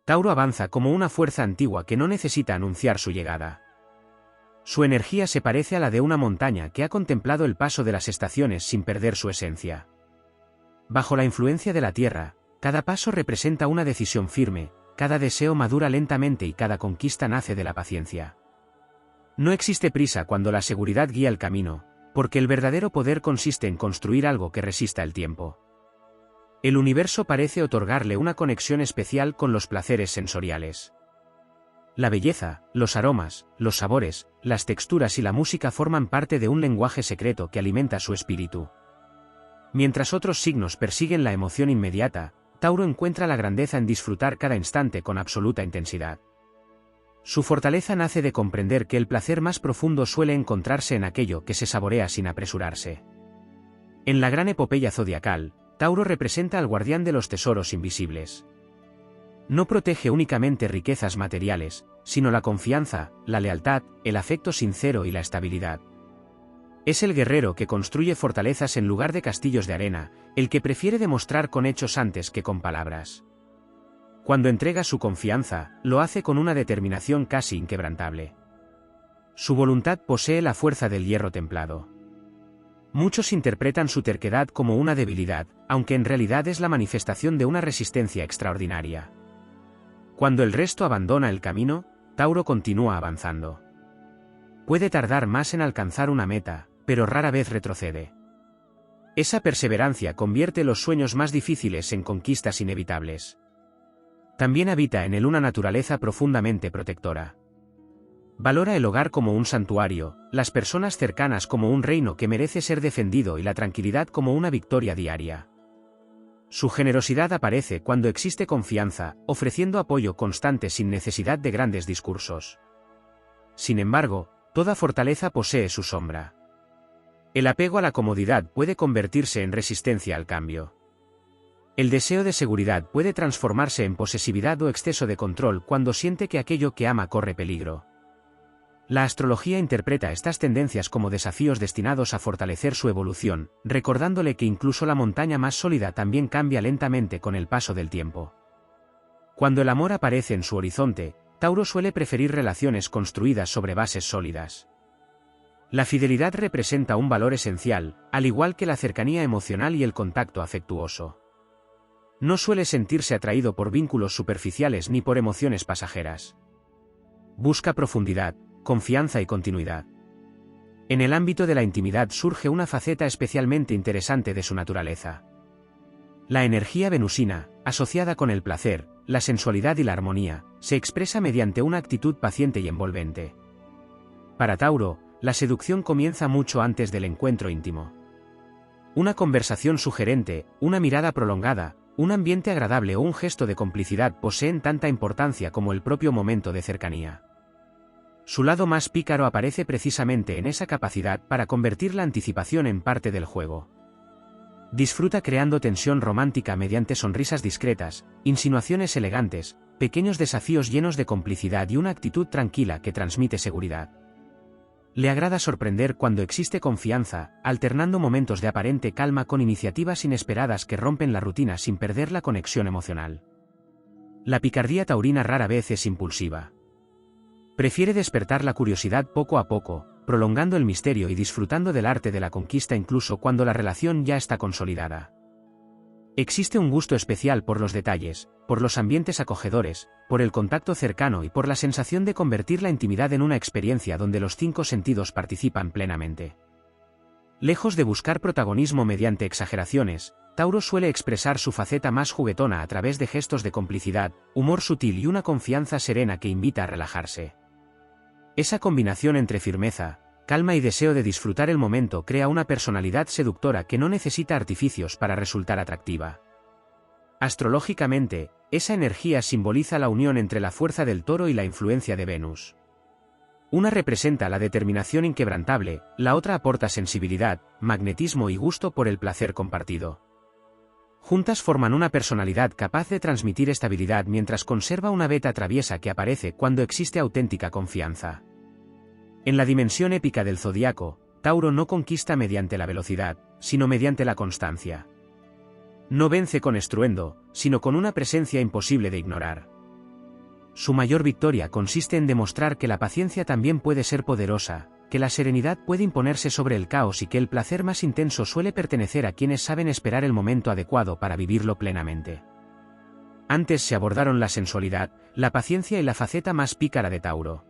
Tauro avanza como una fuerza antigua que no necesita anunciar su llegada. Su energía se parece a la de una montaña que ha contemplado el paso de las estaciones sin perder su esencia. Bajo la influencia de la Tierra, cada paso representa una decisión firme, cada deseo madura lentamente y cada conquista nace de la paciencia. No existe prisa cuando la seguridad guía el camino, porque el verdadero poder consiste en construir algo que resista el tiempo. El universo parece otorgarle una conexión especial con los placeres sensoriales. La belleza, los aromas, los sabores, las texturas y la música forman parte de un lenguaje secreto que alimenta su espíritu. Mientras otros signos persiguen la emoción inmediata, Tauro encuentra la grandeza en disfrutar cada instante con absoluta intensidad. Su fortaleza nace de comprender que el placer más profundo suele encontrarse en aquello que se saborea sin apresurarse. En la gran epopeya zodiacal, Tauro representa al guardián de los tesoros invisibles. No protege únicamente riquezas materiales, sino la confianza, la lealtad, el afecto sincero y la estabilidad. Es el guerrero que construye fortalezas en lugar de castillos de arena, el que prefiere demostrar con hechos antes que con palabras. Cuando entrega su confianza, lo hace con una determinación casi inquebrantable. Su voluntad posee la fuerza del hierro templado. Muchos interpretan su terquedad como una debilidad, aunque en realidad es la manifestación de una resistencia extraordinaria. Cuando el resto abandona el camino, Tauro continúa avanzando. Puede tardar más en alcanzar una meta, pero rara vez retrocede. Esa perseverancia convierte los sueños más difíciles en conquistas inevitables. También habita en él una naturaleza profundamente protectora. Valora el hogar como un santuario, las personas cercanas como un reino que merece ser defendido y la tranquilidad como una victoria diaria. Su generosidad aparece cuando existe confianza, ofreciendo apoyo constante sin necesidad de grandes discursos. Sin embargo, toda fortaleza posee su sombra. El apego a la comodidad puede convertirse en resistencia al cambio. El deseo de seguridad puede transformarse en posesividad o exceso de control cuando siente que aquello que ama corre peligro. La astrología interpreta estas tendencias como desafíos destinados a fortalecer su evolución, recordándole que incluso la montaña más sólida también cambia lentamente con el paso del tiempo. Cuando el amor aparece en su horizonte, Tauro suele preferir relaciones construidas sobre bases sólidas. La fidelidad representa un valor esencial, al igual que la cercanía emocional y el contacto afectuoso. No suele sentirse atraído por vínculos superficiales ni por emociones pasajeras. Busca profundidad, confianza y continuidad. En el ámbito de la intimidad surge una faceta especialmente interesante de su naturaleza. La energía venusina, asociada con el placer, la sensualidad y la armonía, se expresa mediante una actitud paciente y envolvente. Para Tauro, la seducción comienza mucho antes del encuentro íntimo. Una conversación sugerente, una mirada prolongada, un ambiente agradable o un gesto de complicidad poseen tanta importancia como el propio momento de cercanía. Su lado más pícaro aparece precisamente en esa capacidad para convertir la anticipación en parte del juego. Disfruta creando tensión romántica mediante sonrisas discretas, insinuaciones elegantes, pequeños desafíos llenos de complicidad y una actitud tranquila que transmite seguridad. Le agrada sorprender cuando existe confianza, alternando momentos de aparente calma con iniciativas inesperadas que rompen la rutina sin perder la conexión emocional. La picardía taurina rara vez es impulsiva. Prefiere despertar la curiosidad poco a poco, prolongando el misterio y disfrutando del arte de la conquista incluso cuando la relación ya está consolidada. Existe un gusto especial por los detalles, por los ambientes acogedores, por el contacto cercano y por la sensación de convertir la intimidad en una experiencia donde los 5 sentidos participan plenamente. Lejos de buscar protagonismo mediante exageraciones, Tauro suele expresar su faceta más juguetona a través de gestos de complicidad, humor sutil y una confianza serena que invita a relajarse. Esa combinación entre firmeza, calma y deseo de disfrutar el momento crea una personalidad seductora que no necesita artificios para resultar atractiva. Astrológicamente, esa energía simboliza la unión entre la fuerza del toro y la influencia de Venus. Una representa la determinación inquebrantable, la otra aporta sensibilidad, magnetismo y gusto por el placer compartido. Juntas forman una personalidad capaz de transmitir estabilidad mientras conserva una veta traviesa que aparece cuando existe auténtica confianza. En la dimensión épica del zodiaco, Tauro no conquista mediante la velocidad, sino mediante la constancia. No vence con estruendo, sino con una presencia imposible de ignorar. Su mayor victoria consiste en demostrar que la paciencia también puede ser poderosa, que la serenidad puede imponerse sobre el caos y que el placer más intenso suele pertenecer a quienes saben esperar el momento adecuado para vivirlo plenamente. Antes se abordaron la sensualidad, la paciencia y la faceta más pícara de Tauro.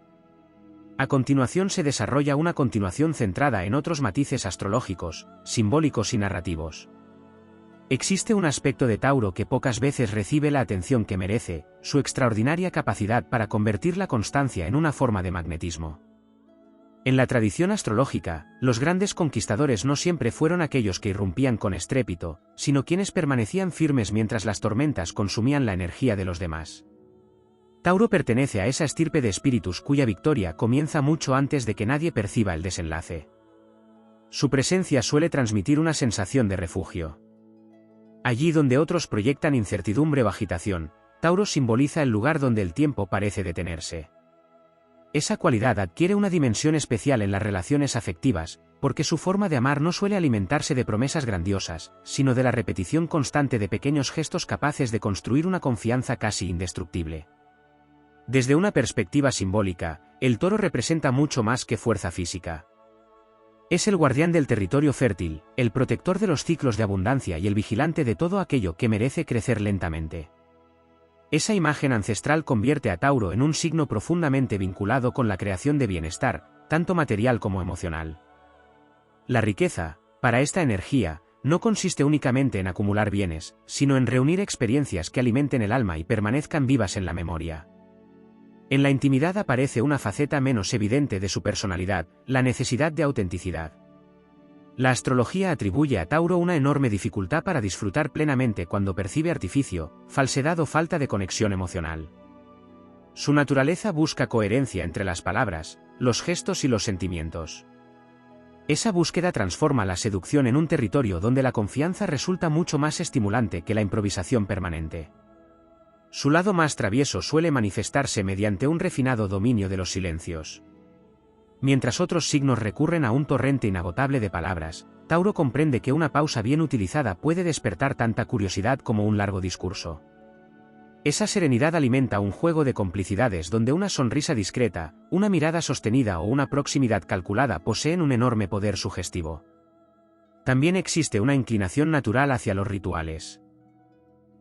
A continuación se desarrolla una continuación centrada en otros matices astrológicos, simbólicos y narrativos. Existe un aspecto de Tauro que pocas veces recibe la atención que merece, su extraordinaria capacidad para convertir la constancia en una forma de magnetismo. En la tradición astrológica, los grandes conquistadores no siempre fueron aquellos que irrumpían con estrépito, sino quienes permanecían firmes mientras las tormentas consumían la energía de los demás. Tauro pertenece a esa estirpe de espíritus cuya victoria comienza mucho antes de que nadie perciba el desenlace. Su presencia suele transmitir una sensación de refugio. Allí donde otros proyectan incertidumbre o agitación, Tauro simboliza el lugar donde el tiempo parece detenerse. Esa cualidad adquiere una dimensión especial en las relaciones afectivas, porque su forma de amar no suele alimentarse de promesas grandiosas, sino de la repetición constante de pequeños gestos capaces de construir una confianza casi indestructible. Desde una perspectiva simbólica, el toro representa mucho más que fuerza física. Es el guardián del territorio fértil, el protector de los ciclos de abundancia y el vigilante de todo aquello que merece crecer lentamente. Esa imagen ancestral convierte a Tauro en un signo profundamente vinculado con la creación de bienestar, tanto material como emocional. La riqueza, para esta energía, no consiste únicamente en acumular bienes, sino en reunir experiencias que alimenten el alma y permanezcan vivas en la memoria. En la intimidad aparece una faceta menos evidente de su personalidad, la necesidad de autenticidad. La astrología atribuye a Tauro una enorme dificultad para disfrutar plenamente cuando percibe artificio, falsedad o falta de conexión emocional. Su naturaleza busca coherencia entre las palabras, los gestos y los sentimientos. Esa búsqueda transforma la seducción en un territorio donde la confianza resulta mucho más estimulante que la improvisación permanente. Su lado más travieso suele manifestarse mediante un refinado dominio de los silencios. Mientras otros signos recurren a un torrente inagotable de palabras, Tauro comprende que una pausa bien utilizada puede despertar tanta curiosidad como un largo discurso. Esa serenidad alimenta un juego de complicidades donde una sonrisa discreta, una mirada sostenida o una proximidad calculada poseen un enorme poder sugestivo. También existe una inclinación natural hacia los rituales.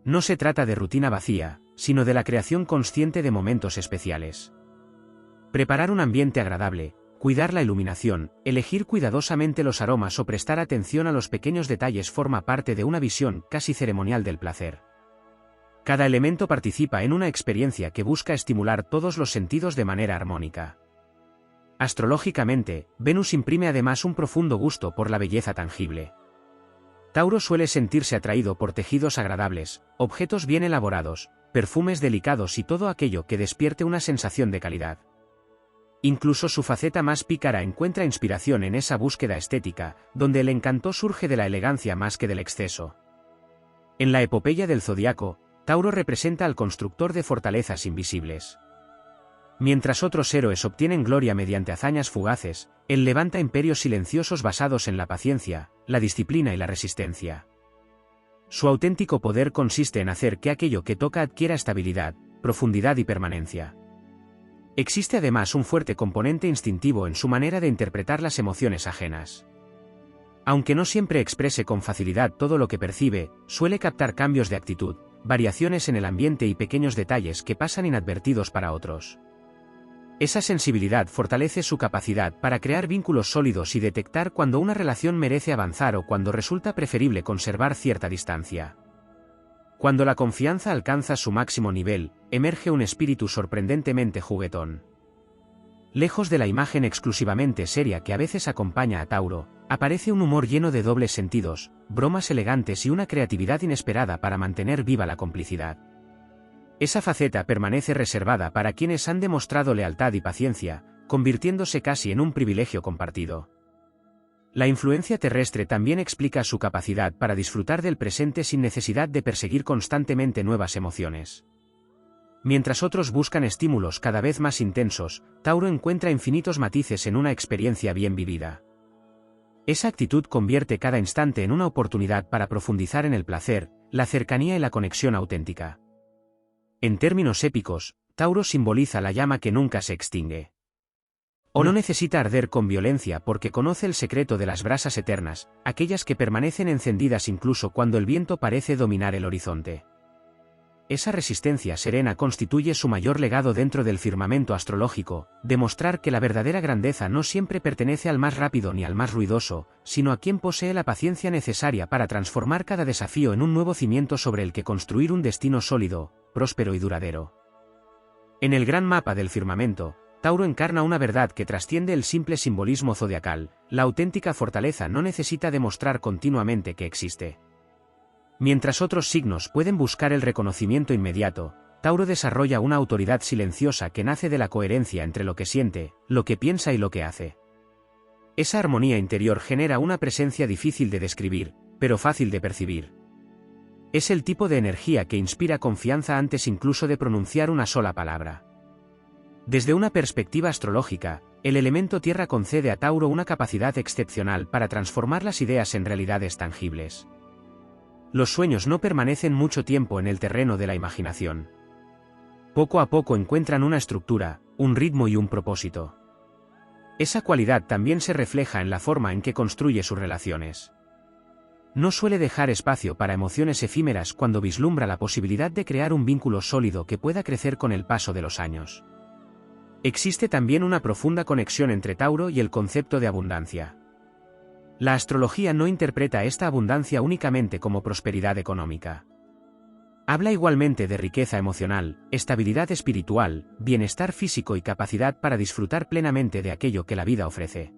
No se trata de rutina vacía, sino de la creación consciente de momentos especiales. Preparar un ambiente agradable, cuidar la iluminación, elegir cuidadosamente los aromas o prestar atención a los pequeños detalles forma parte de una visión casi ceremonial del placer. Cada elemento participa en una experiencia que busca estimular todos los sentidos de manera armónica. Astrológicamente, Venus imprime además un profundo gusto por la belleza tangible. Tauro suele sentirse atraído por tejidos agradables, objetos bien elaborados, perfumes delicados y todo aquello que despierte una sensación de calidad. Incluso su faceta más pícara encuentra inspiración en esa búsqueda estética, donde el encanto surge de la elegancia más que del exceso. En la epopeya del zodiaco, Tauro representa al constructor de fortalezas invisibles. Mientras otros héroes obtienen gloria mediante hazañas fugaces, él levanta imperios silenciosos basados en la paciencia, la disciplina y la resistencia. Su auténtico poder consiste en hacer que aquello que toca adquiera estabilidad, profundidad y permanencia. Existe además un fuerte componente instintivo en su manera de interpretar las emociones ajenas. Aunque no siempre exprese con facilidad todo lo que percibe, suele captar cambios de actitud, variaciones en el ambiente y pequeños detalles que pasan inadvertidos para otros. Esa sensibilidad fortalece su capacidad para crear vínculos sólidos y detectar cuando una relación merece avanzar o cuando resulta preferible conservar cierta distancia. Cuando la confianza alcanza su máximo nivel, emerge un espíritu sorprendentemente juguetón. Lejos de la imagen exclusivamente seria que a veces acompaña a Tauro, aparece un humor lleno de dobles sentidos, bromas elegantes y una creatividad inesperada para mantener viva la complicidad. Esa faceta permanece reservada para quienes han demostrado lealtad y paciencia, convirtiéndose casi en un privilegio compartido. La influencia terrestre también explica su capacidad para disfrutar del presente sin necesidad de perseguir constantemente nuevas emociones. Mientras otros buscan estímulos cada vez más intensos, Tauro encuentra infinitos matices en una experiencia bien vivida. Esa actitud convierte cada instante en una oportunidad para profundizar en el placer, la cercanía y la conexión auténtica. En términos épicos, Tauro simboliza la llama que nunca se extingue. O no necesita arder con violencia porque conoce el secreto de las brasas eternas, aquellas que permanecen encendidas incluso cuando el viento parece dominar el horizonte. Esa resistencia serena constituye su mayor legado dentro del firmamento astrológico, demostrar que la verdadera grandeza no siempre pertenece al más rápido ni al más ruidoso, sino a quien posee la paciencia necesaria para transformar cada desafío en un nuevo cimiento sobre el que construir un destino sólido, próspero y duradero. En el gran mapa del firmamento, Tauro encarna una verdad que trasciende el simple simbolismo zodiacal: la auténtica fortaleza no necesita demostrar continuamente que existe. Mientras otros signos pueden buscar el reconocimiento inmediato, Tauro desarrolla una autoridad silenciosa que nace de la coherencia entre lo que siente, lo que piensa y lo que hace. Esa armonía interior genera una presencia difícil de describir, pero fácil de percibir. Es el tipo de energía que inspira confianza antes incluso de pronunciar una sola palabra. Desde una perspectiva astrológica, el elemento tierra concede a Tauro una capacidad excepcional para transformar las ideas en realidades tangibles. Los sueños no permanecen mucho tiempo en el terreno de la imaginación. Poco a poco encuentran una estructura, un ritmo y un propósito. Esa cualidad también se refleja en la forma en que construye sus relaciones. No suele dejar espacio para emociones efímeras cuando vislumbra la posibilidad de crear un vínculo sólido que pueda crecer con el paso de los años. Existe también una profunda conexión entre Tauro y el concepto de abundancia. La astrología no interpreta esta abundancia únicamente como prosperidad económica. Habla igualmente de riqueza emocional, estabilidad espiritual, bienestar físico y capacidad para disfrutar plenamente de aquello que la vida ofrece.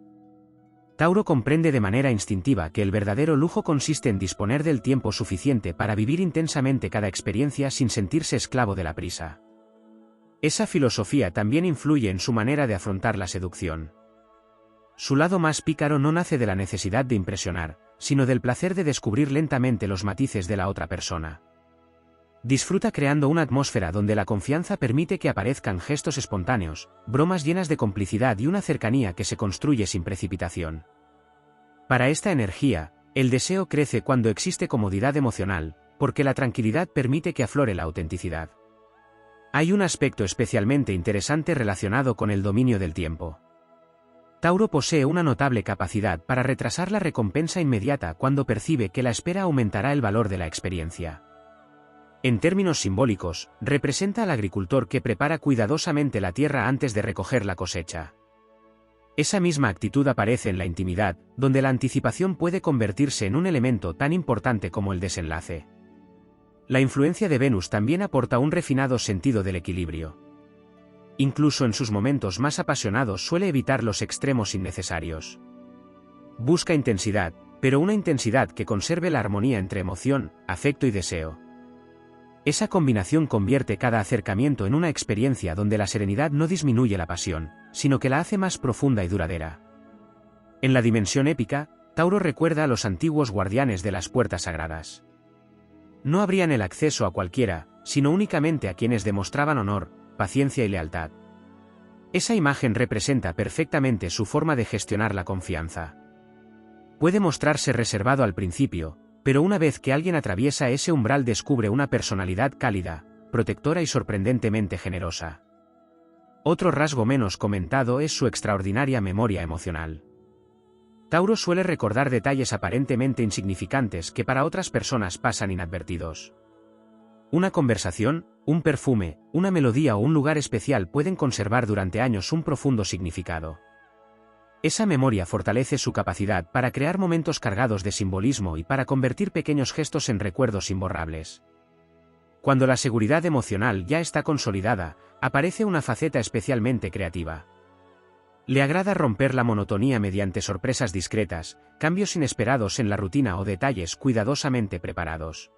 Tauro comprende de manera instintiva que el verdadero lujo consiste en disponer del tiempo suficiente para vivir intensamente cada experiencia sin sentirse esclavo de la prisa. Esa filosofía también influye en su manera de afrontar la seducción. Su lado más pícaro no nace de la necesidad de impresionar, sino del placer de descubrir lentamente los matices de la otra persona. Disfruta creando una atmósfera donde la confianza permite que aparezcan gestos espontáneos, bromas llenas de complicidad y una cercanía que se construye sin precipitación. Para esta energía, el deseo crece cuando existe comodidad emocional, porque la tranquilidad permite que aflore la autenticidad. Hay un aspecto especialmente interesante relacionado con el dominio del tiempo. Tauro posee una notable capacidad para retrasar la recompensa inmediata cuando percibe que la espera aumentará el valor de la experiencia. En términos simbólicos, representa al agricultor que prepara cuidadosamente la tierra antes de recoger la cosecha. Esa misma actitud aparece en la intimidad, donde la anticipación puede convertirse en un elemento tan importante como el desenlace. La influencia de Venus también aporta un refinado sentido del equilibrio. Incluso en sus momentos más apasionados suele evitar los extremos innecesarios. Busca intensidad, pero una intensidad que conserve la armonía entre emoción, afecto y deseo. Esa combinación convierte cada acercamiento en una experiencia donde la serenidad no disminuye la pasión, sino que la hace más profunda y duradera. En la dimensión épica, Tauro recuerda a los antiguos guardianes de las puertas sagradas. No abrían el acceso a cualquiera, sino únicamente a quienes demostraban honor, paciencia y lealtad. Esa imagen representa perfectamente su forma de gestionar la confianza. Puede mostrarse reservado al principio, pero una vez que alguien atraviesa ese umbral descubre una personalidad cálida, protectora y sorprendentemente generosa. Otro rasgo menos comentado es su extraordinaria memoria emocional. Tauro suele recordar detalles aparentemente insignificantes que para otras personas pasan inadvertidos. Una conversación, un perfume, una melodía o un lugar especial pueden conservar durante años un profundo significado. Esa memoria fortalece su capacidad para crear momentos cargados de simbolismo y para convertir pequeños gestos en recuerdos imborrables. Cuando la seguridad emocional ya está consolidada, aparece una faceta especialmente creativa. Le agrada romper la monotonía mediante sorpresas discretas, cambios inesperados en la rutina o detalles cuidadosamente preparados.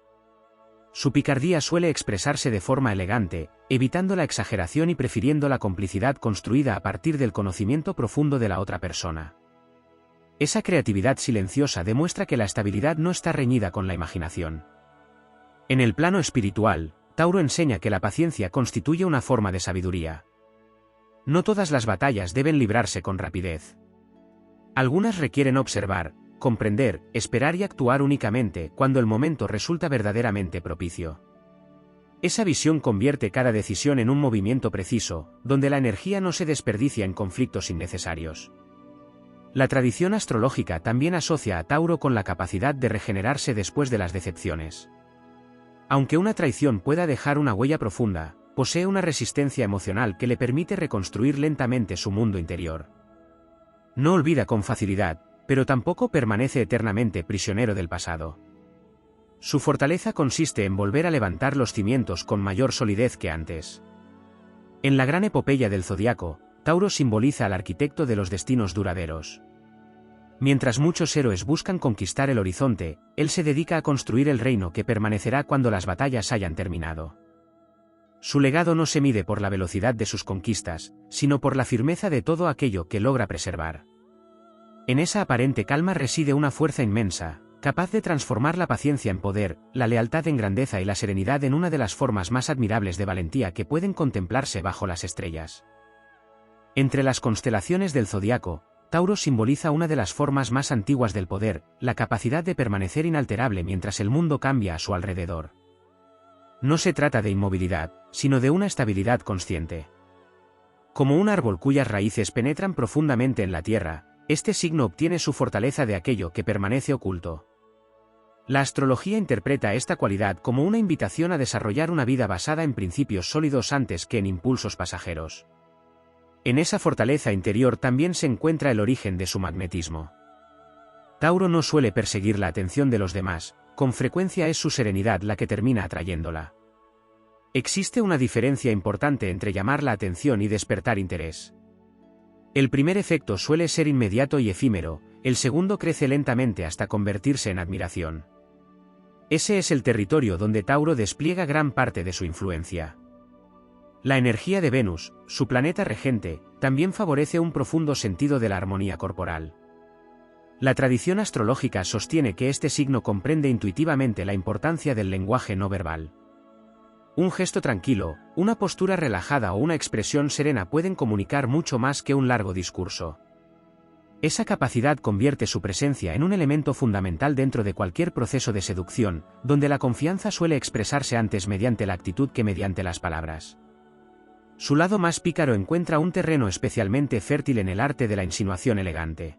Su picardía suele expresarse de forma elegante, evitando la exageración y prefiriendo la complicidad construida a partir del conocimiento profundo de la otra persona. Esa creatividad silenciosa demuestra que la estabilidad no está reñida con la imaginación. En el plano espiritual, Tauro enseña que la paciencia constituye una forma de sabiduría. No todas las batallas deben librarse con rapidez. Algunas requieren observar, comprender, esperar y actuar únicamente cuando el momento resulta verdaderamente propicio. Esa visión convierte cada decisión en un movimiento preciso, donde la energía no se desperdicia en conflictos innecesarios. La tradición astrológica también asocia a Tauro con la capacidad de regenerarse después de las decepciones. Aunque una traición pueda dejar una huella profunda, posee una resistencia emocional que le permite reconstruir lentamente su mundo interior. No olvida con facilidad, pero tampoco permanece eternamente prisionero del pasado. Su fortaleza consiste en volver a levantar los cimientos con mayor solidez que antes. En la gran epopeya del zodiaco, Tauro simboliza al arquitecto de los destinos duraderos. Mientras muchos héroes buscan conquistar el horizonte, él se dedica a construir el reino que permanecerá cuando las batallas hayan terminado. Su legado no se mide por la velocidad de sus conquistas, sino por la firmeza de todo aquello que logra preservar. En esa aparente calma reside una fuerza inmensa, capaz de transformar la paciencia en poder, la lealtad en grandeza y la serenidad en una de las formas más admirables de valentía que pueden contemplarse bajo las estrellas. Entre las constelaciones del zodiaco, Tauro simboliza una de las formas más antiguas del poder, la capacidad de permanecer inalterable mientras el mundo cambia a su alrededor. No se trata de inmovilidad, sino de una estabilidad consciente. Como un árbol cuyas raíces penetran profundamente en la tierra, este signo obtiene su fortaleza de aquello que permanece oculto. La astrología interpreta esta cualidad como una invitación a desarrollar una vida basada en principios sólidos antes que en impulsos pasajeros. En esa fortaleza interior también se encuentra el origen de su magnetismo. Tauro no suele perseguir la atención de los demás, con frecuencia es su serenidad la que termina atrayéndola. Existe una diferencia importante entre llamar la atención y despertar interés. El primer efecto suele ser inmediato y efímero, el segundo crece lentamente hasta convertirse en admiración. Ese es el territorio donde Tauro despliega gran parte de su influencia. La energía de Venus, su planeta regente, también favorece un profundo sentido de la armonía corporal. La tradición astrológica sostiene que este signo comprende intuitivamente la importancia del lenguaje no verbal. Un gesto tranquilo, una postura relajada o una expresión serena pueden comunicar mucho más que un largo discurso. Esa capacidad convierte su presencia en un elemento fundamental dentro de cualquier proceso de seducción, donde la confianza suele expresarse antes mediante la actitud que mediante las palabras. Su lado más pícaro encuentra un terreno especialmente fértil en el arte de la insinuación elegante.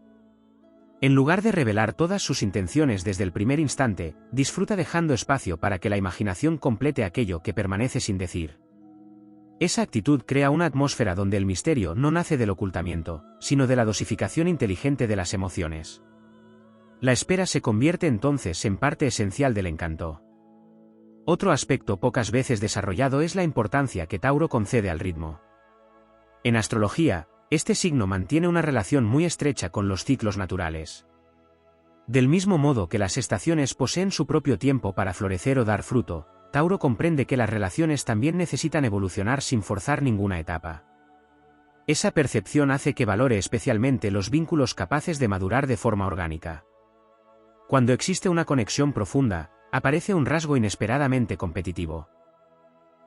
En lugar de revelar todas sus intenciones desde el primer instante, disfruta dejando espacio para que la imaginación complete aquello que permanece sin decir. Esa actitud crea una atmósfera donde el misterio no nace del ocultamiento, sino de la dosificación inteligente de las emociones. La espera se convierte entonces en parte esencial del encanto. Otro aspecto pocas veces desarrollado es la importancia que Tauro concede al ritmo. En astrología, este signo mantiene una relación muy estrecha con los ciclos naturales. Del mismo modo que las estaciones poseen su propio tiempo para florecer o dar fruto, Tauro comprende que las relaciones también necesitan evolucionar sin forzar ninguna etapa. Esa percepción hace que valore especialmente los vínculos capaces de madurar de forma orgánica. Cuando existe una conexión profunda, aparece un rasgo inesperadamente competitivo.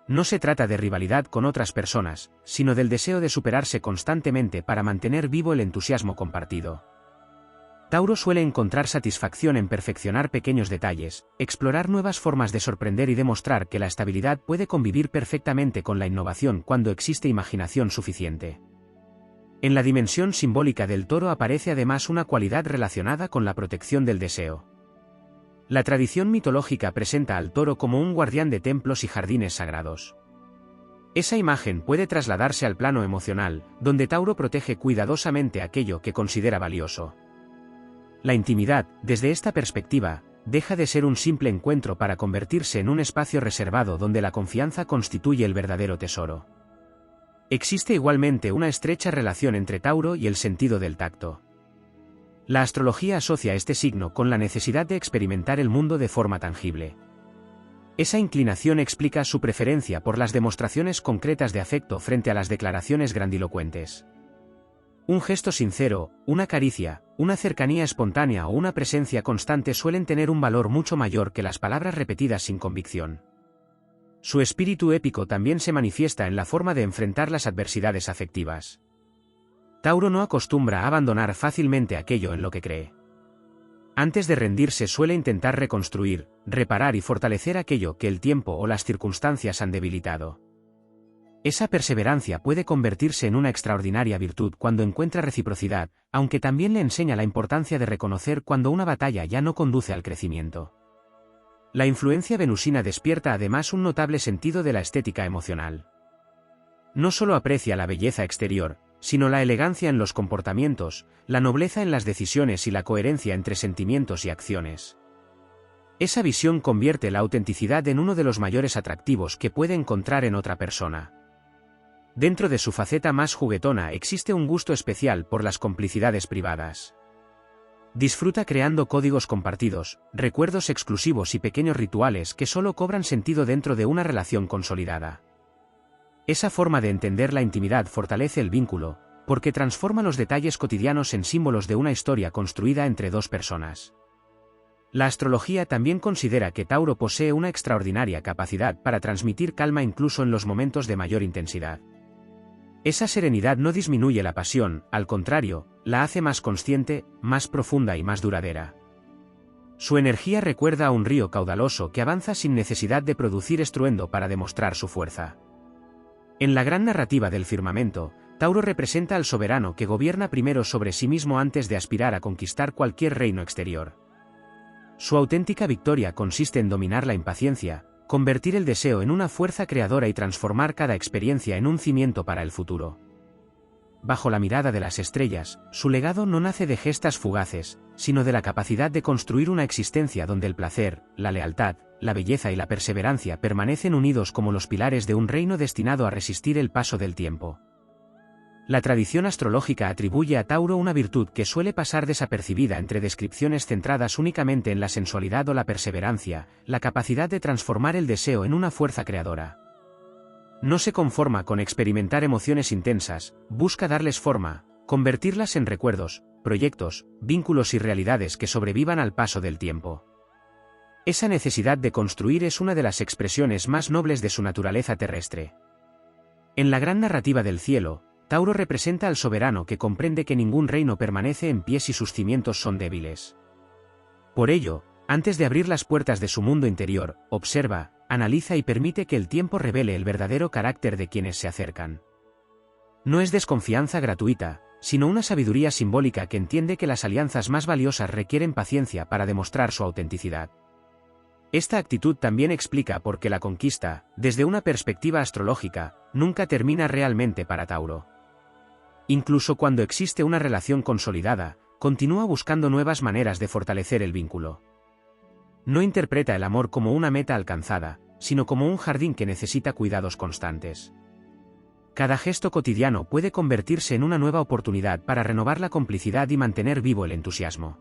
No se trata de rivalidad con otras personas, sino del deseo de superarse constantemente para mantener vivo el entusiasmo compartido. Tauro suele encontrar satisfacción en perfeccionar pequeños detalles, explorar nuevas formas de sorprender y demostrar que la estabilidad puede convivir perfectamente con la innovación cuando existe imaginación suficiente. En la dimensión simbólica del toro aparece además una cualidad relacionada con la protección del deseo. La tradición mitológica presenta al toro como un guardián de templos y jardines sagrados. Esa imagen puede trasladarse al plano emocional, donde Tauro protege cuidadosamente aquello que considera valioso. La intimidad, desde esta perspectiva, deja de ser un simple encuentro para convertirse en un espacio reservado donde la confianza constituye el verdadero tesoro. Existe igualmente una estrecha relación entre Tauro y el sentido del tacto. La astrología asocia este signo con la necesidad de experimentar el mundo de forma tangible. Esa inclinación explica su preferencia por las demostraciones concretas de afecto frente a las declaraciones grandilocuentes. Un gesto sincero, una caricia, una cercanía espontánea o una presencia constante suelen tener un valor mucho mayor que las palabras repetidas sin convicción. Su espíritu épico también se manifiesta en la forma de enfrentar las adversidades afectivas. Tauro no acostumbra a abandonar fácilmente aquello en lo que cree. Antes de rendirse suele intentar reconstruir, reparar y fortalecer aquello que el tiempo o las circunstancias han debilitado. Esa perseverancia puede convertirse en una extraordinaria virtud cuando encuentra reciprocidad, aunque también le enseña la importancia de reconocer cuando una batalla ya no conduce al crecimiento. La influencia venusina despierta además un notable sentido de la estética emocional. No solo aprecia la belleza exterior, sino la elegancia en los comportamientos, la nobleza en las decisiones y la coherencia entre sentimientos y acciones. Esa visión convierte la autenticidad en uno de los mayores atractivos que puede encontrar en otra persona. Dentro de su faceta más juguetona existe un gusto especial por las complicidades privadas. Disfruta creando códigos compartidos, recuerdos exclusivos y pequeños rituales que solo cobran sentido dentro de una relación consolidada. Esa forma de entender la intimidad fortalece el vínculo, porque transforma los detalles cotidianos en símbolos de una historia construida entre dos personas. La astrología también considera que Tauro posee una extraordinaria capacidad para transmitir calma incluso en los momentos de mayor intensidad. Esa serenidad no disminuye la pasión, al contrario, la hace más consciente, más profunda y más duradera. Su energía recuerda a un río caudaloso que avanza sin necesidad de producir estruendo para demostrar su fuerza. En la gran narrativa del firmamento, Tauro representa al soberano que gobierna primero sobre sí mismo antes de aspirar a conquistar cualquier reino exterior. Su auténtica victoria consiste en dominar la impaciencia, convertir el deseo en una fuerza creadora y transformar cada experiencia en un cimiento para el futuro. Bajo la mirada de las estrellas, su legado no nace de gestas fugaces, sino de la capacidad de construir una existencia donde el placer, la lealtad, la belleza y la perseverancia permanecen unidos como los pilares de un reino destinado a resistir el paso del tiempo. La tradición astrológica atribuye a Tauro una virtud que suele pasar desapercibida entre descripciones centradas únicamente en la sensualidad o la perseverancia, la capacidad de transformar el deseo en una fuerza creadora. No se conforma con experimentar emociones intensas, busca darles forma, convertirlas en recuerdos, proyectos, vínculos y realidades que sobrevivan al paso del tiempo. Esa necesidad de construir es una de las expresiones más nobles de su naturaleza terrestre. En la gran narrativa del cielo, Tauro representa al soberano que comprende que ningún reino permanece en pie si sus cimientos son débiles. Por ello, antes de abrir las puertas de su mundo interior, observa, analiza y permite que el tiempo revele el verdadero carácter de quienes se acercan. No es desconfianza gratuita, sino una sabiduría simbólica que entiende que las alianzas más valiosas requieren paciencia para demostrar su autenticidad. Esta actitud también explica por qué la conquista, desde una perspectiva astrológica, nunca termina realmente para Tauro. Incluso cuando existe una relación consolidada, continúa buscando nuevas maneras de fortalecer el vínculo. No interpreta el amor como una meta alcanzada, sino como un jardín que necesita cuidados constantes. Cada gesto cotidiano puede convertirse en una nueva oportunidad para renovar la complicidad y mantener vivo el entusiasmo.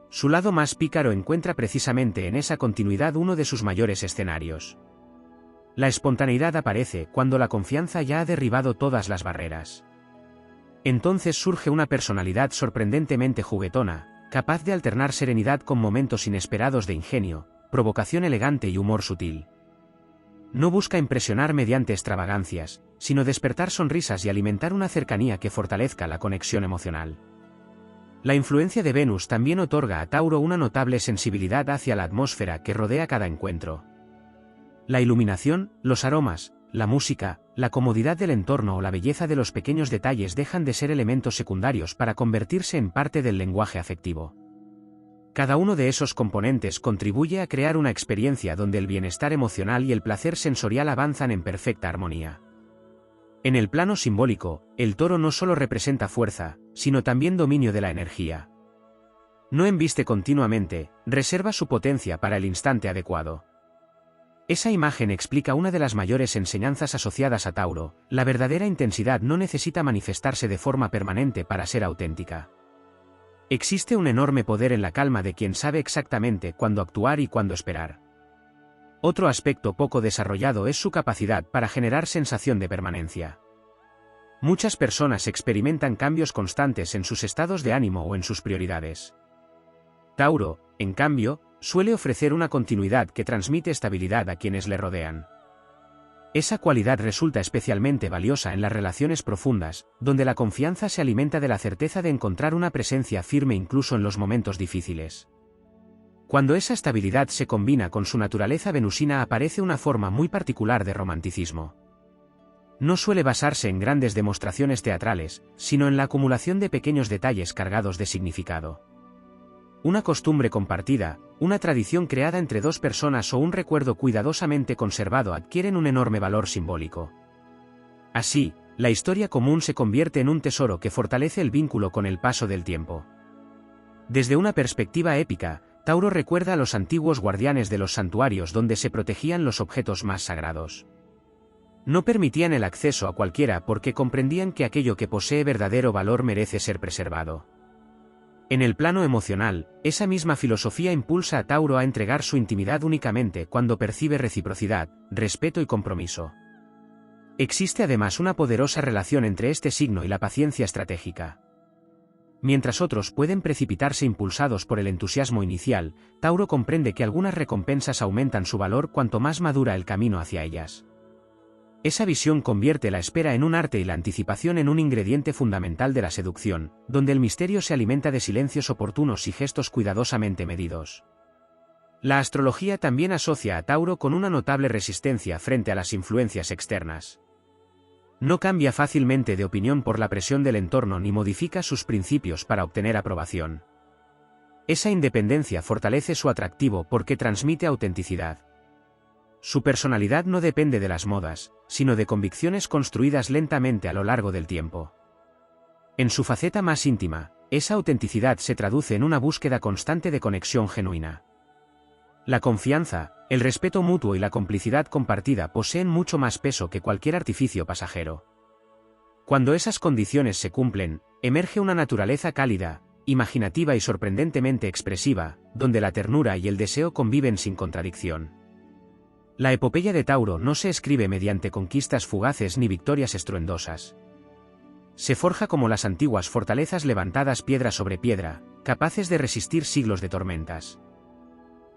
Su lado más pícaro encuentra precisamente en esa continuidad uno de sus mayores escenarios. La espontaneidad aparece cuando la confianza ya ha derribado todas las barreras. Entonces surge una personalidad sorprendentemente juguetona, capaz de alternar serenidad con momentos inesperados de ingenio, provocación elegante y humor sutil. No busca impresionar mediante extravagancias, sino despertar sonrisas y alimentar una cercanía que fortalezca la conexión emocional. La influencia de Venus también otorga a Tauro una notable sensibilidad hacia la atmósfera que rodea cada encuentro. La iluminación, los aromas, la música, la comodidad del entorno o la belleza de los pequeños detalles dejan de ser elementos secundarios para convertirse en parte del lenguaje afectivo. Cada uno de esos componentes contribuye a crear una experiencia donde el bienestar emocional y el placer sensorial avanzan en perfecta armonía. En el plano simbólico, el toro no solo representa fuerza, sino también dominio de la energía. No embiste continuamente, reserva su potencia para el instante adecuado. Esa imagen explica una de las mayores enseñanzas asociadas a Tauro: la verdadera intensidad no necesita manifestarse de forma permanente para ser auténtica. Existe un enorme poder en la calma de quien sabe exactamente cuándo actuar y cuándo esperar. Otro aspecto poco desarrollado es su capacidad para generar sensación de permanencia. Muchas personas experimentan cambios constantes en sus estados de ánimo o en sus prioridades. Tauro, en cambio, suele ofrecer una continuidad que transmite estabilidad a quienes le rodean. Esa cualidad resulta especialmente valiosa en las relaciones profundas, donde la confianza se alimenta de la certeza de encontrar una presencia firme incluso en los momentos difíciles. Cuando esa estabilidad se combina con su naturaleza venusina aparece una forma muy particular de romanticismo. No suele basarse en grandes demostraciones teatrales, sino en la acumulación de pequeños detalles cargados de significado. Una costumbre compartida, una tradición creada entre dos personas o un recuerdo cuidadosamente conservado adquieren un enorme valor simbólico. Así, la historia común se convierte en un tesoro que fortalece el vínculo con el paso del tiempo. Desde una perspectiva épica, Tauro recuerda a los antiguos guardianes de los santuarios donde se protegían los objetos más sagrados. No permitían el acceso a cualquiera porque comprendían que aquello que posee verdadero valor merece ser preservado. En el plano emocional, esa misma filosofía impulsa a Tauro a entregar su intimidad únicamente cuando percibe reciprocidad, respeto y compromiso. Existe además una poderosa relación entre este signo y la paciencia estratégica. Mientras otros pueden precipitarse impulsados por el entusiasmo inicial, Tauro comprende que algunas recompensas aumentan su valor cuanto más madura el camino hacia ellas. Esa visión convierte la espera en un arte y la anticipación en un ingrediente fundamental de la seducción, donde el misterio se alimenta de silencios oportunos y gestos cuidadosamente medidos. La astrología también asocia a Tauro con una notable resistencia frente a las influencias externas. No cambia fácilmente de opinión por la presión del entorno ni modifica sus principios para obtener aprobación. Esa independencia fortalece su atractivo porque transmite autenticidad. Su personalidad no depende de las modas, sino de convicciones construidas lentamente a lo largo del tiempo. En su faceta más íntima, esa autenticidad se traduce en una búsqueda constante de conexión genuina. La confianza, el respeto mutuo y la complicidad compartida poseen mucho más peso que cualquier artificio pasajero. Cuando esas condiciones se cumplen, emerge una naturaleza cálida, imaginativa y sorprendentemente expresiva, donde la ternura y el deseo conviven sin contradicción. La epopeya de Tauro no se escribe mediante conquistas fugaces ni victorias estruendosas. Se forja como las antiguas fortalezas levantadas piedra sobre piedra, capaces de resistir siglos de tormentas.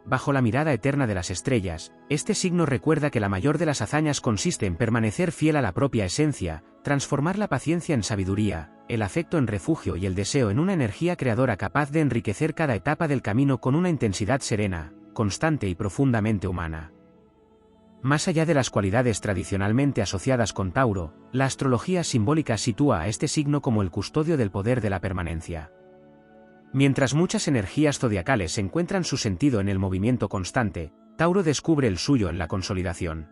Bajo la mirada eterna de las estrellas, este signo recuerda que la mayor de las hazañas consiste en permanecer fiel a la propia esencia, transformar la paciencia en sabiduría, el afecto en refugio y el deseo en una energía creadora capaz de enriquecer cada etapa del camino con una intensidad serena, constante y profundamente humana. Más allá de las cualidades tradicionalmente asociadas con Tauro, la astrología simbólica sitúa a este signo como el custodio del poder de la permanencia. Mientras muchas energías zodiacales encuentran su sentido en el movimiento constante, Tauro descubre el suyo en la consolidación.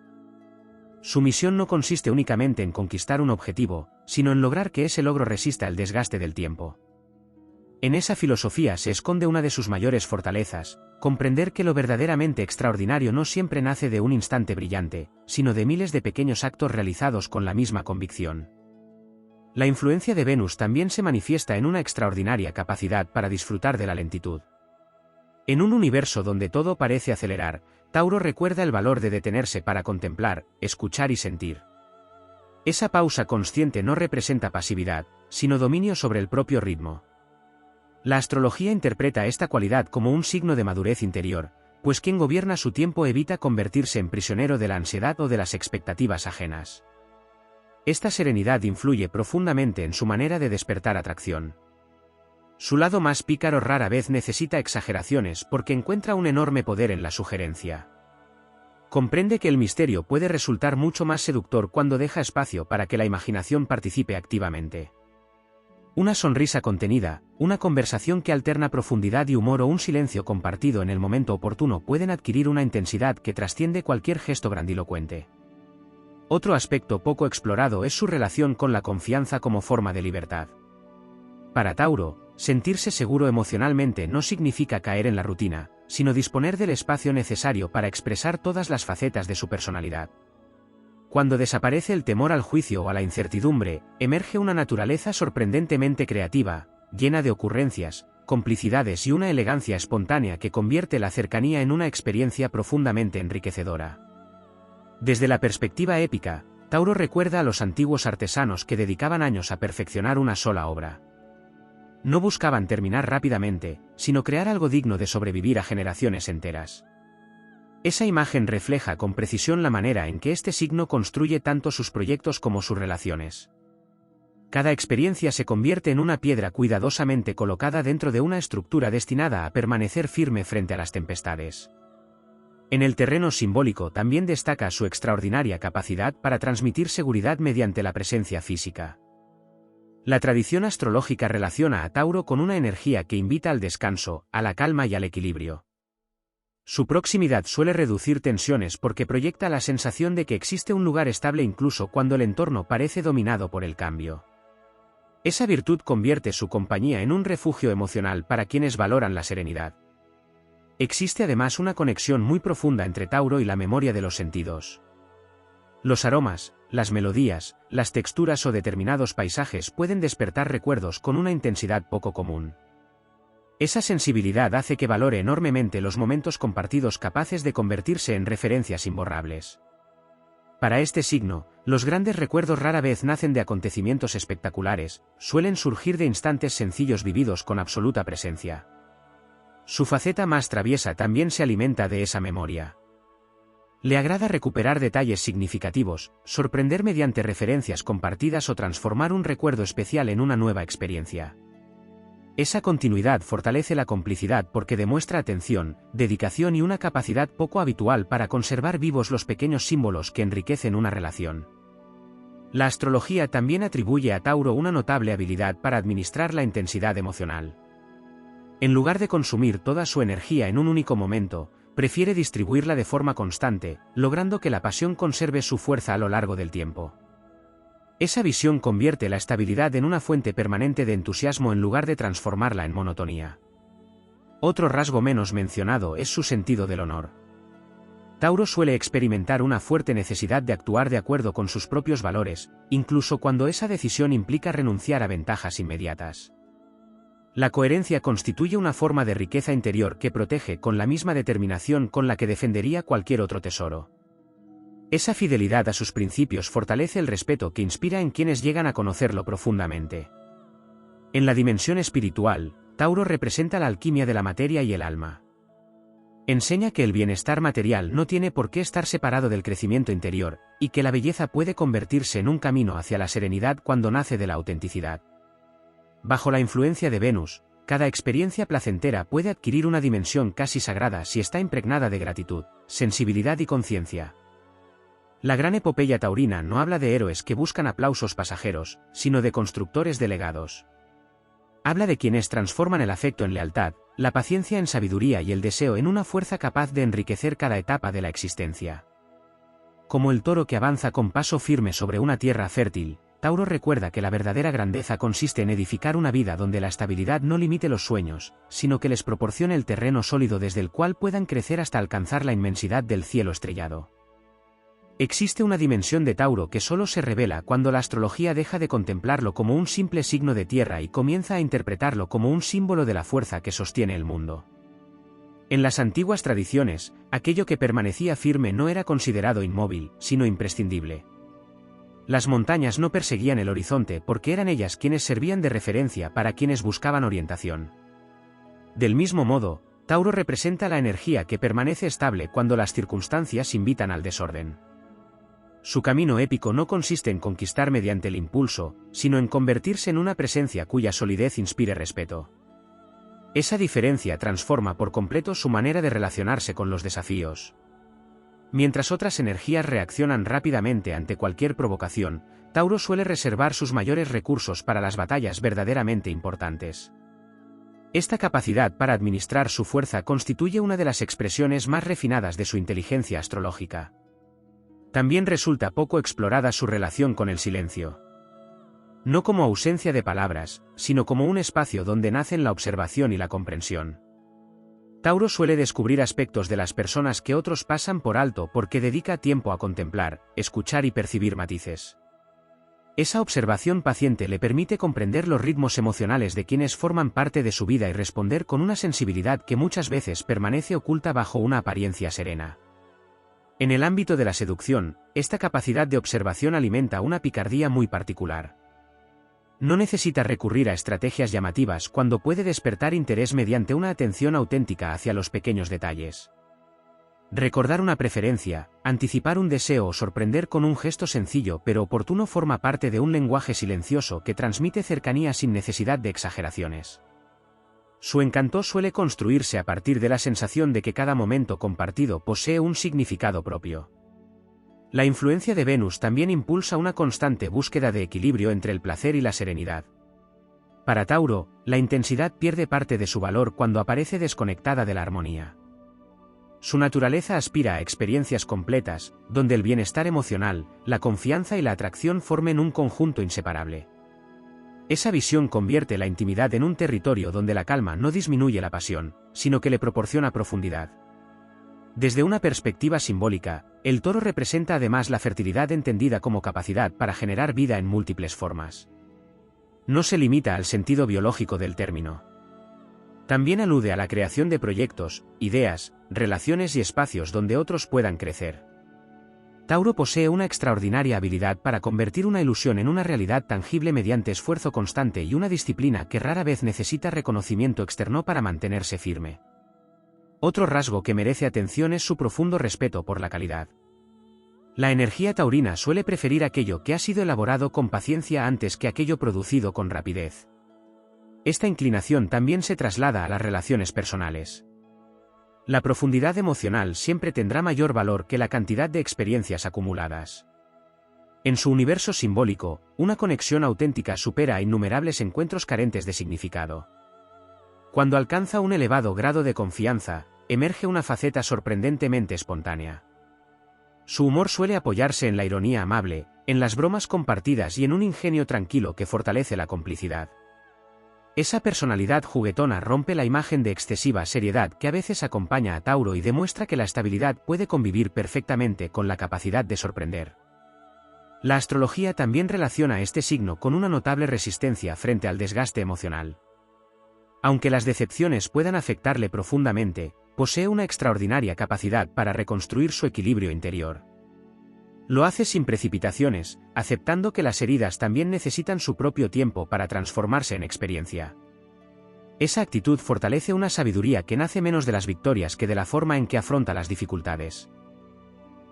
Su misión no consiste únicamente en conquistar un objetivo, sino en lograr que ese logro resista el desgaste del tiempo. En esa filosofía se esconde una de sus mayores fortalezas: comprender que lo verdaderamente extraordinario no siempre nace de un instante brillante, sino de miles de pequeños actos realizados con la misma convicción. La influencia de Venus también se manifiesta en una extraordinaria capacidad para disfrutar de la lentitud. En un universo donde todo parece acelerar, Tauro recuerda el valor de detenerse para contemplar, escuchar y sentir. Esa pausa consciente no representa pasividad, sino dominio sobre el propio ritmo. La astrología interpreta esta cualidad como un signo de madurez interior, pues quien gobierna su tiempo evita convertirse en prisionero de la ansiedad o de las expectativas ajenas. Esta serenidad influye profundamente en su manera de despertar atracción. Su lado más pícaro rara vez necesita exageraciones porque encuentra un enorme poder en la sugerencia. Comprende que el misterio puede resultar mucho más seductor cuando deja espacio para que la imaginación participe activamente. Una sonrisa contenida, una conversación que alterna profundidad y humor o un silencio compartido en el momento oportuno pueden adquirir una intensidad que trasciende cualquier gesto grandilocuente. Otro aspecto poco explorado es su relación con la confianza como forma de libertad. Para Tauro, sentirse seguro emocionalmente no significa caer en la rutina, sino disponer del espacio necesario para expresar todas las facetas de su personalidad. Cuando desaparece el temor al juicio o a la incertidumbre, emerge una naturaleza sorprendentemente creativa, llena de ocurrencias, complicidades y una elegancia espontánea que convierte la cercanía en una experiencia profundamente enriquecedora. Desde la perspectiva épica, Tauro recuerda a los antiguos artesanos que dedicaban años a perfeccionar una sola obra. No buscaban terminar rápidamente, sino crear algo digno de sobrevivir a generaciones enteras. Esa imagen refleja con precisión la manera en que este signo construye tanto sus proyectos como sus relaciones. Cada experiencia se convierte en una piedra cuidadosamente colocada dentro de una estructura destinada a permanecer firme frente a las tempestades. En el terreno simbólico también destaca su extraordinaria capacidad para transmitir seguridad mediante la presencia física. La tradición astrológica relaciona a Tauro con una energía que invita al descanso, a la calma y al equilibrio. Su proximidad suele reducir tensiones porque proyecta la sensación de que existe un lugar estable incluso cuando el entorno parece dominado por el cambio. Esa virtud convierte su compañía en un refugio emocional para quienes valoran la serenidad. Existe además una conexión muy profunda entre Tauro y la memoria de los sentidos. Los aromas, las melodías, las texturas o determinados paisajes pueden despertar recuerdos con una intensidad poco común. Esa sensibilidad hace que valore enormemente los momentos compartidos capaces de convertirse en referencias imborrables. Para este signo, los grandes recuerdos rara vez nacen de acontecimientos espectaculares, suelen surgir de instantes sencillos vividos con absoluta presencia. Su faceta más traviesa también se alimenta de esa memoria. Le agrada recuperar detalles significativos, sorprender mediante referencias compartidas o transformar un recuerdo especial en una nueva experiencia. Esa continuidad fortalece la complicidad porque demuestra atención, dedicación y una capacidad poco habitual para conservar vivos los pequeños símbolos que enriquecen una relación. La astrología también atribuye a Tauro una notable habilidad para administrar la intensidad emocional. En lugar de consumir toda su energía en un único momento, prefiere distribuirla de forma constante, logrando que la pasión conserve su fuerza a lo largo del tiempo. Esa visión convierte la estabilidad en una fuente permanente de entusiasmo en lugar de transformarla en monotonía. Otro rasgo menos mencionado es su sentido del honor. Tauro suele experimentar una fuerte necesidad de actuar de acuerdo con sus propios valores, incluso cuando esa decisión implica renunciar a ventajas inmediatas. La coherencia constituye una forma de riqueza interior que protege con la misma determinación con la que defendería cualquier otro tesoro. Esa fidelidad a sus principios fortalece el respeto que inspira en quienes llegan a conocerlo profundamente. En la dimensión espiritual, Tauro representa la alquimia de la materia y el alma. Enseña que el bienestar material no tiene por qué estar separado del crecimiento interior, y que la belleza puede convertirse en un camino hacia la serenidad cuando nace de la autenticidad. Bajo la influencia de Venus, cada experiencia placentera puede adquirir una dimensión casi sagrada si está impregnada de gratitud, sensibilidad y conciencia. La gran epopeya taurina no habla de héroes que buscan aplausos pasajeros, sino de constructores de legados. Habla de quienes transforman el afecto en lealtad, la paciencia en sabiduría y el deseo en una fuerza capaz de enriquecer cada etapa de la existencia. Como el toro que avanza con paso firme sobre una tierra fértil, Tauro recuerda que la verdadera grandeza consiste en edificar una vida donde la estabilidad no limite los sueños, sino que les proporcione el terreno sólido desde el cual puedan crecer hasta alcanzar la inmensidad del cielo estrellado. Existe una dimensión de Tauro que solo se revela cuando la astrología deja de contemplarlo como un simple signo de tierra y comienza a interpretarlo como un símbolo de la fuerza que sostiene el mundo. En las antiguas tradiciones, aquello que permanecía firme no era considerado inmóvil, sino imprescindible. Las montañas no perseguían el horizonte porque eran ellas quienes servían de referencia para quienes buscaban orientación. Del mismo modo, Tauro representa la energía que permanece estable cuando las circunstancias invitan al desorden. Su camino épico no consiste en conquistar mediante el impulso, sino en convertirse en una presencia cuya solidez inspire respeto. Esa diferencia transforma por completo su manera de relacionarse con los desafíos. Mientras otras energías reaccionan rápidamente ante cualquier provocación, Tauro suele reservar sus mayores recursos para las batallas verdaderamente importantes. Esta capacidad para administrar su fuerza constituye una de las expresiones más refinadas de su inteligencia astrológica. También resulta poco explorada su relación con el silencio. No como ausencia de palabras, sino como un espacio donde nacen la observación y la comprensión. Tauro suele descubrir aspectos de las personas que otros pasan por alto porque dedica tiempo a contemplar, escuchar y percibir matices. Esa observación paciente le permite comprender los ritmos emocionales de quienes forman parte de su vida y responder con una sensibilidad que muchas veces permanece oculta bajo una apariencia serena. En el ámbito de la seducción, esta capacidad de observación alimenta una picardía muy particular. No necesita recurrir a estrategias llamativas cuando puede despertar interés mediante una atención auténtica hacia los pequeños detalles. Recordar una preferencia, anticipar un deseo o sorprender con un gesto sencillo pero oportuno forma parte de un lenguaje silencioso que transmite cercanía sin necesidad de exageraciones. Su encanto suele construirse a partir de la sensación de que cada momento compartido posee un significado propio. La influencia de Venus también impulsa una constante búsqueda de equilibrio entre el placer y la serenidad. Para Tauro, la intensidad pierde parte de su valor cuando aparece desconectada de la armonía. Su naturaleza aspira a experiencias completas, donde el bienestar emocional, la confianza y la atracción formen un conjunto inseparable. Esa visión convierte la intimidad en un territorio donde la calma no disminuye la pasión, sino que le proporciona profundidad. Desde una perspectiva simbólica, el toro representa además la fertilidad entendida como capacidad para generar vida en múltiples formas. No se limita al sentido biológico del término. También alude a la creación de proyectos, ideas, relaciones y espacios donde otros puedan crecer. Tauro posee una extraordinaria habilidad para convertir una ilusión en una realidad tangible mediante esfuerzo constante y una disciplina que rara vez necesita reconocimiento externo para mantenerse firme. Otro rasgo que merece atención es su profundo respeto por la calidad. La energía taurina suele preferir aquello que ha sido elaborado con paciencia antes que aquello producido con rapidez. Esta inclinación también se traslada a las relaciones personales. La profundidad emocional siempre tendrá mayor valor que la cantidad de experiencias acumuladas. En su universo simbólico, una conexión auténtica supera a innumerables encuentros carentes de significado. Cuando alcanza un elevado grado de confianza, emerge una faceta sorprendentemente espontánea. Su humor suele apoyarse en la ironía amable, en las bromas compartidas y en un ingenio tranquilo que fortalece la complicidad. Esa personalidad juguetona rompe la imagen de excesiva seriedad que a veces acompaña a Tauro y demuestra que la estabilidad puede convivir perfectamente con la capacidad de sorprender. La astrología también relaciona este signo con una notable resistencia frente al desgaste emocional. Aunque las decepciones puedan afectarle profundamente, posee una extraordinaria capacidad para reconstruir su equilibrio interior. Lo hace sin precipitaciones, aceptando que las heridas también necesitan su propio tiempo para transformarse en experiencia. Esa actitud fortalece una sabiduría que nace menos de las victorias que de la forma en que afronta las dificultades.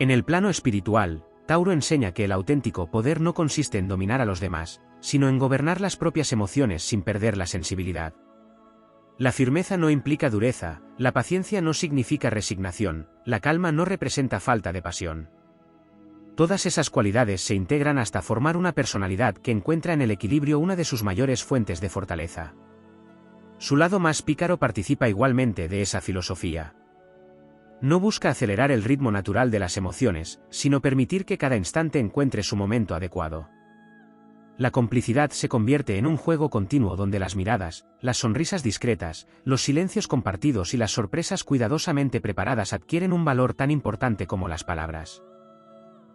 En el plano espiritual, Tauro enseña que el auténtico poder no consiste en dominar a los demás, sino en gobernar las propias emociones sin perder la sensibilidad. La firmeza no implica dureza, la paciencia no significa resignación, la calma no representa falta de pasión. Todas esas cualidades se integran hasta formar una personalidad que encuentra en el equilibrio una de sus mayores fuentes de fortaleza. Su lado más pícaro participa igualmente de esa filosofía. No busca acelerar el ritmo natural de las emociones, sino permitir que cada instante encuentre su momento adecuado. La complicidad se convierte en un juego continuo donde las miradas, las sonrisas discretas, los silencios compartidos y las sorpresas cuidadosamente preparadas adquieren un valor tan importante como las palabras.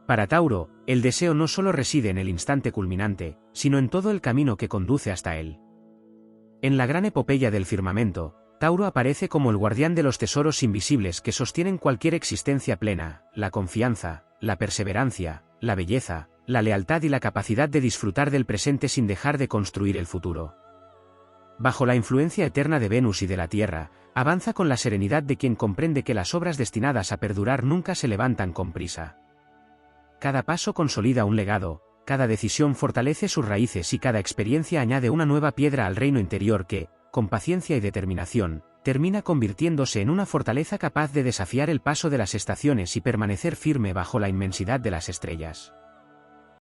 Para Tauro, el deseo no solo reside en el instante culminante, sino en todo el camino que conduce hasta él. En la gran epopeya del firmamento, Tauro aparece como el guardián de los tesoros invisibles que sostienen cualquier existencia plena: la confianza, la perseverancia, la belleza, la lealtad y la capacidad de disfrutar del presente sin dejar de construir el futuro. Bajo la influencia eterna de Venus y de la Tierra, avanza con la serenidad de quien comprende que las obras destinadas a perdurar nunca se levantan con prisa. Cada paso consolida un legado, cada decisión fortalece sus raíces y cada experiencia añade una nueva piedra al reino interior que, con paciencia y determinación, termina convirtiéndose en una fortaleza capaz de desafiar el paso de las estaciones y permanecer firme bajo la inmensidad de las estrellas.